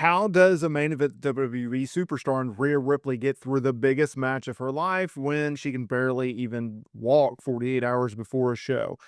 How does a main event WWE superstar and Rhea Ripley get through the biggest match of her life when she can barely even walk 48 hours before a show?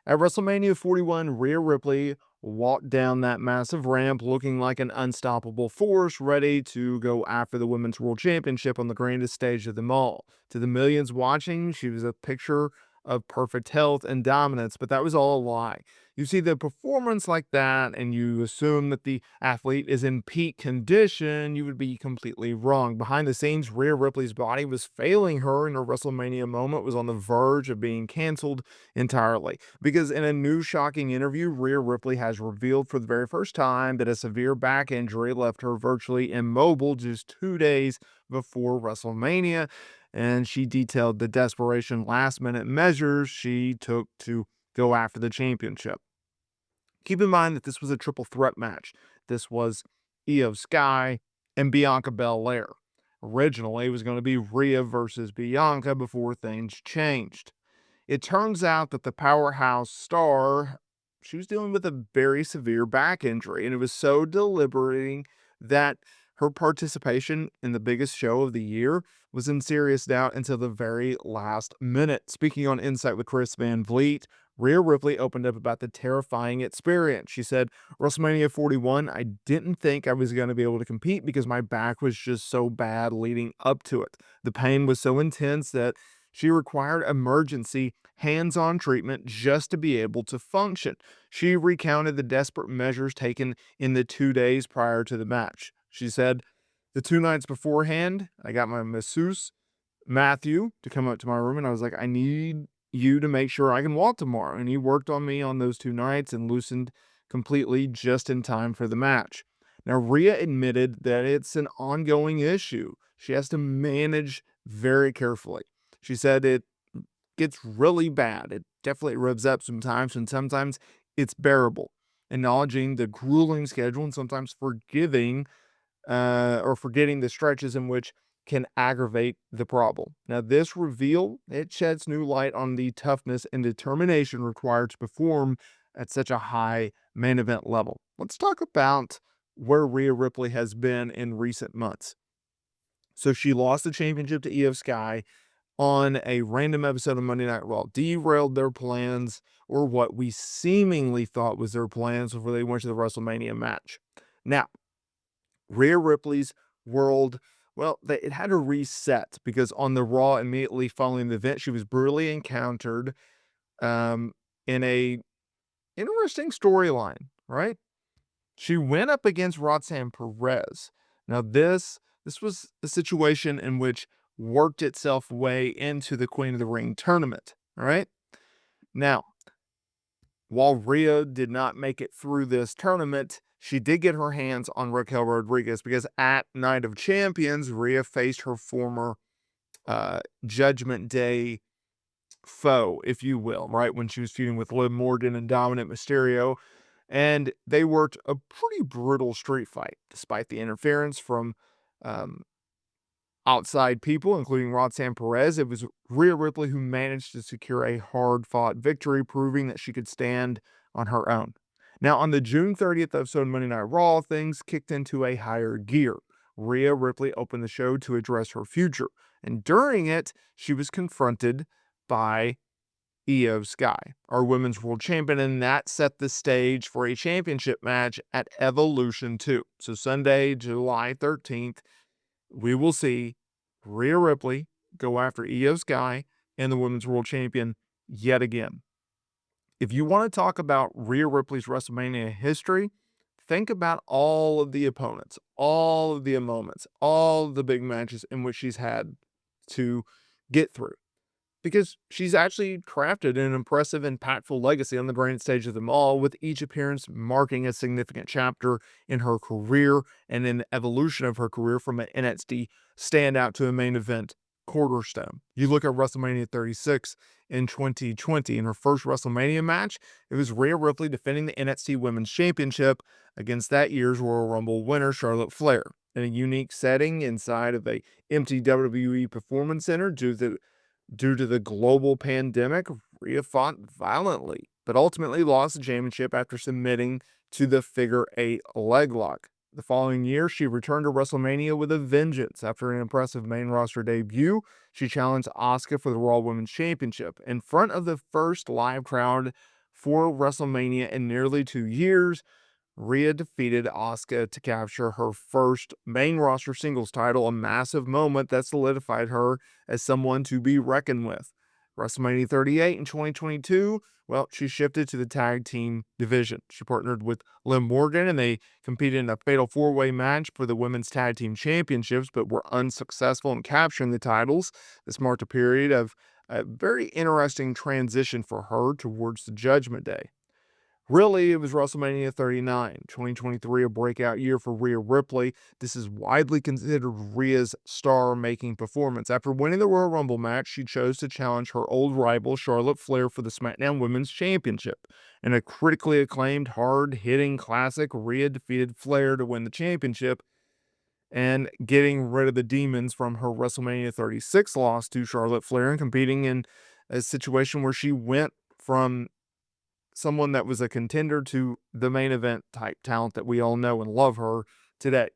At WrestleMania 41, Rhea Ripley walked down that massive ramp looking like an unstoppable force, ready to go after the Women's World Championship on the grandest stage of them all. To the millions watching, she was a picture of perfect health and dominance, but that was all a lie. You see the performance like that and you assume that the athlete is in peak condition, you would be completely wrong. Behind the scenes, Rhea Ripley's body was failing her, and her WrestleMania moment was on the verge of being canceled entirely. Because in a new shocking interview, Rhea Ripley has revealed for the very first time that a severe back injury left her virtually immobile just 2 days before WrestleMania. And she detailed the desperation last minute measures she took to go after the championship. Keep in mind that this was a triple threat match. This was Io Sky and Bianca Belair. Originally, it was going to be Rhea versus Bianca before things changed. It turns out that the powerhouse star, she was dealing with a very severe back injury, and it was so deliberating that her participation in the biggest show of the year was in serious doubt until the very last minute. Speaking on Insight with Chris Van Vliet, Rhea Ripley opened up about the terrifying experience. She said, WrestleMania 41, I didn't think I was going to be able to compete because my back was just so bad leading up to it. The pain was so intense that she required emergency hands-on treatment just to be able to function. She recounted the desperate measures taken in the 2 days prior to the match. She said, the 2 nights beforehand, I got my masseuse, Matthew, to come up to my room, and I was like, I need you to make sure I can walk tomorrow. And he worked on me on those 2 nights and loosened completely just in time for the match. Now, Rhea admitted that it's an ongoing issue. She has to manage very carefully. She said it gets really bad. It definitely revs up sometimes, and sometimes it's bearable. Acknowledging the grueling schedule and sometimes forgetting the stretches in which can aggravate the problem. Now, this reveal, it sheds new light on the toughness and determination required to perform at such a high main event level. Let's talk about where Rhea Ripley has been in recent months. So she lost the championship to Io Sky on a random episode of Monday Night Raw, derailed their plans, or what we seemingly thought was their plans before they went to the WrestleMania match. Now, Rhea Ripley's world, well, it had to reset because on the Raw immediately following the event, she was brutally encountered in a interesting storyline, right? She went up against Roxanne Perez. Now, this was a situation in which worked itself way into the Queen of the Ring tournament, all right? Now, while Rhea did not make it through this tournament, she did get her hands on Raquel Rodriguez because at Night of Champions, Rhea faced her former Judgment Day foe, if you will, right? When she was feuding with Liv Morgan and Dominic Mysterio. And they worked a pretty brutal street fight, despite the interference from um, outside people, including Roxanne Perez. It was Rhea Ripley who managed to secure a hard-fought victory, proving that she could stand on her own. Now, on the June 30th episode of Monday Night Raw, things kicked into a higher gear. Rhea Ripley opened the show to address her future, and during it, she was confronted by Io Sky, our women's world champion, and that set the stage for a championship match at Evolution 2. So Sunday, July 13th, we will see Rhea Ripley go after Io Sky and the women's world champion yet again. If you want to talk about Rhea Ripley's WrestleMania history, think about all of the opponents, all of the moments, all of the big matches in which she's had to get through. Because she's actually crafted an impressive, impactful legacy on the grand stage of them all, with each appearance marking a significant chapter in her career and in the evolution of her career from an NXT standout to a main event cornerstone. You look at WrestleMania 36 in 2020, in her first WrestleMania match, it was Rhea Ripley defending the NXT Women's Championship against that year's Royal Rumble winner, Charlotte Flair, in a unique setting inside of a empty WWE Performance Center due to the global pandemic. Rhea fought violently, but ultimately lost the championship after submitting to the figure 8 leg lock. The following year, she returned to WrestleMania with a vengeance. After an impressive main roster debut, she challenged Asuka for the Raw Women's Championship in front of the first live crowd for WrestleMania in nearly 2 years. Rhea defeated Asuka to capture her first main roster singles title, a massive moment that solidified her as someone to be reckoned with. WrestleMania 38 in 2022, well, she shifted to the tag team division. She partnered with Liv Morgan and they competed in a fatal four-way match for the women's tag team championships, but were unsuccessful in capturing the titles. This marked a period of a very interesting transition for her towards the Judgment Day. Really, it was WrestleMania 39, 2023, a breakout year for Rhea Ripley. This is widely considered Rhea's star-making performance. After winning the Royal Rumble match, she chose to challenge her old rival Charlotte Flair for the SmackDown Women's Championship. In a critically acclaimed, hard-hitting classic, Rhea defeated Flair to win the championship, and getting rid of the demons from her WrestleMania 36 loss to Charlotte Flair and competing in a situation where she went from someone that was a contender to the main event type talent that we all know and love her today.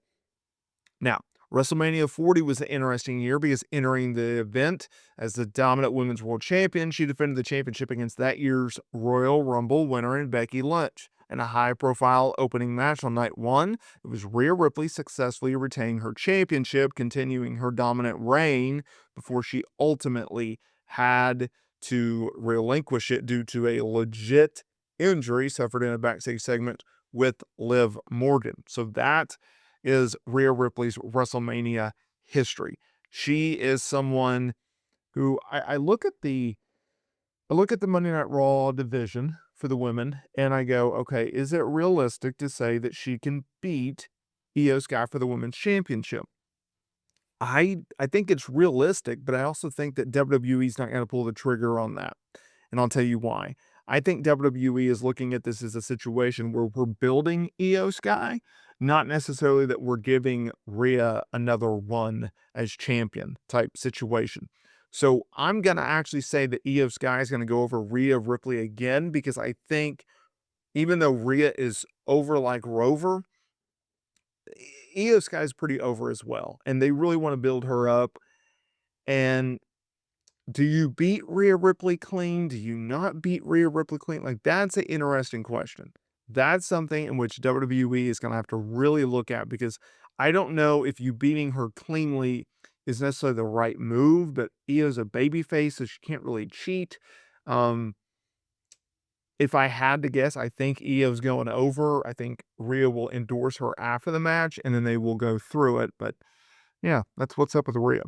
Now, WrestleMania 40 was an interesting year because entering the event as the dominant women's world champion, she defended the championship against that year's Royal Rumble winner in Becky Lynch. In a high-profile opening match on night one, it was Rhea Ripley successfully retaining her championship, continuing her dominant reign before she ultimately had to relinquish it due to a legit injury suffered in a backstage segment with Liv Morgan. So that is Rhea Ripley's WrestleMania history. She is someone who I look at the Monday Night Raw division for the women and I go, okay, is it realistic to say that she can beat Io Sky for the women's championship? I think it's realistic, but I also think that WWE's not going to pull the trigger on that. And I'll tell you why. I think WWE is looking at this as a situation where we're building Io Sky, not necessarily that we're giving Rhea another run as champion type situation. So I'm going to actually say that Io Sky is going to go over Rhea Ripley again because I think even though Rhea is over like Rover, Io Sky is pretty over as well. And they really want to build her up. And do you beat Rhea Ripley clean? Do you not beat Rhea Ripley clean? Like, that's an interesting question. That's something in which WWE is going to have to really look at because I don't know if you beating her cleanly is necessarily the right move, but Io's a babyface, so she can't really cheat. If I had to guess, I think Io's going over. I think Rhea will endorse her after the match, and then they will go through it. But yeah, that's what's up with Rhea.